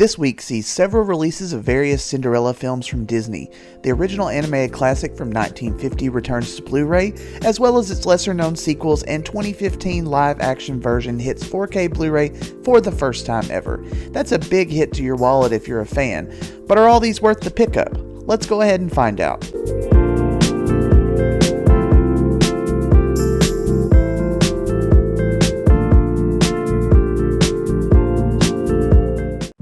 This week sees several releases of various Cinderella films from Disney. The original animated classic from 1950 returns to Blu-ray, as well as its lesser-known sequels, and 2015 live-action version hits 4K Blu-ray for the first time ever. That's a big hit to your wallet if you're a fan, but are all these worth the pickup? Let's go ahead and find out.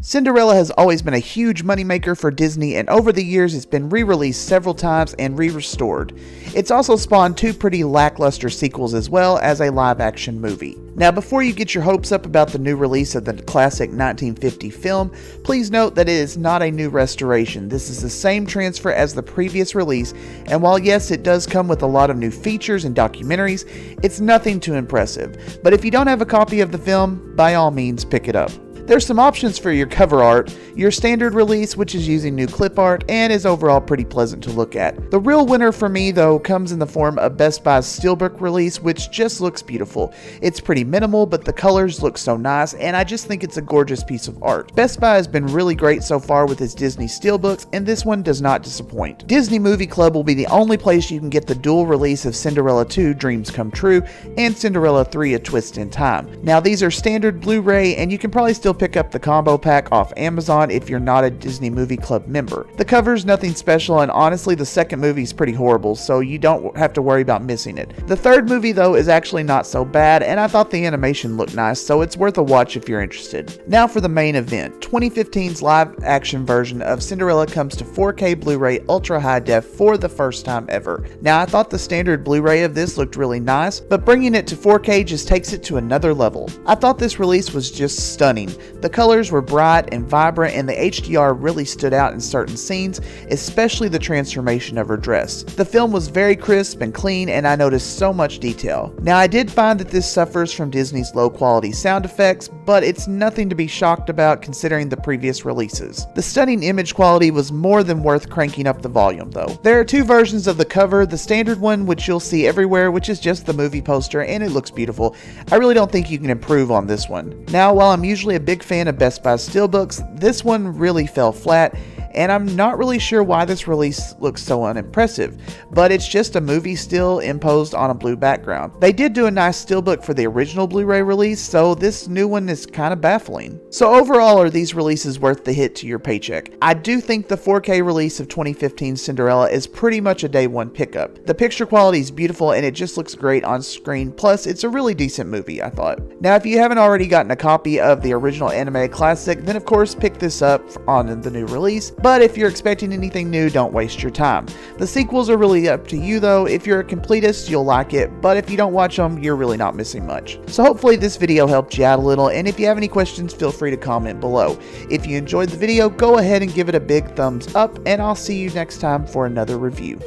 Cinderella has always been a huge moneymaker for Disney, and over the years it's been re-released several times and re-restored. It's also spawned two pretty lackluster sequels as well as a live-action movie. Now, before you get your hopes up about the new release of the classic 1950 film, please note that it is not a new restoration. This is the same transfer as the previous release, and while yes, it does come with a lot of new features and documentaries, it's nothing too impressive. But if you don't have a copy of the film, by all means pick it up. There's some options for your cover art, your standard release, which is using new clip art and is overall pretty pleasant to look at. The real winner for me though comes in the form of Best Buy's Steelbook release, which just looks beautiful. It's pretty minimal, but the colors look so nice, and I just think it's a gorgeous piece of art. Best Buy has been really great so far with its Disney Steelbooks, and this one does not disappoint. Disney Movie Club will be the only place you can get the dual release of Cinderella 2 Dreams Come True and Cinderella 3 A Twist in Time. Now these are standard Blu-ray, and you can probably still pick up the combo pack off Amazon if you're not a Disney Movie Club member. The cover's nothing special, and honestly the second movie is pretty horrible, so you don't have to worry about missing it. The third movie though is actually not so bad, and I thought the animation looked nice, so it's worth a watch if you're interested. Now for the main event. 2015's live action version of Cinderella comes to 4K Blu-ray Ultra High Def for the first time ever. Now I thought the standard Blu-ray of this looked really nice, but bringing it to 4K just takes it to another level. I thought this release was just stunning. The colors were bright and vibrant, and the HDR really stood out in certain scenes, especially the transformation of her dress. The film was very crisp and clean, and I noticed so much detail. Now I did find that this suffers from Disney's low quality sound effects, but it's nothing to be shocked about considering the previous releases. The stunning image quality was more than worth cranking up the volume though. There are two versions of the cover, the standard one which you'll see everywhere, which is just the movie poster, and it looks beautiful. I really don't think you can improve on this one. Now while I'm usually a big fan of Best Buy Steelbooks, this one really fell flat, and I'm not really sure why this release looks so unimpressive, but it's just a movie still imposed on a blue background. They did do a nice steelbook for the original Blu-ray release, so this new one is kind of baffling. So overall, are these releases worth the hit to your paycheck? I do think the 4K release of 2015 Cinderella is pretty much a day one pickup. The picture quality is beautiful and it just looks great on screen, plus it's a really decent movie, I thought. Now if you haven't already gotten a copy of the original animated classic, then of course pick this up on the new release. But if you're expecting anything new, don't waste your time. The sequels are really up to you though. If you're a completist, you'll like it, but if you don't watch them, you're really not missing much. So hopefully this video helped you out a little, and if you have any questions, feel free to comment below. If you enjoyed the video, go ahead and give it a big thumbs up, and I'll see you next time for another review.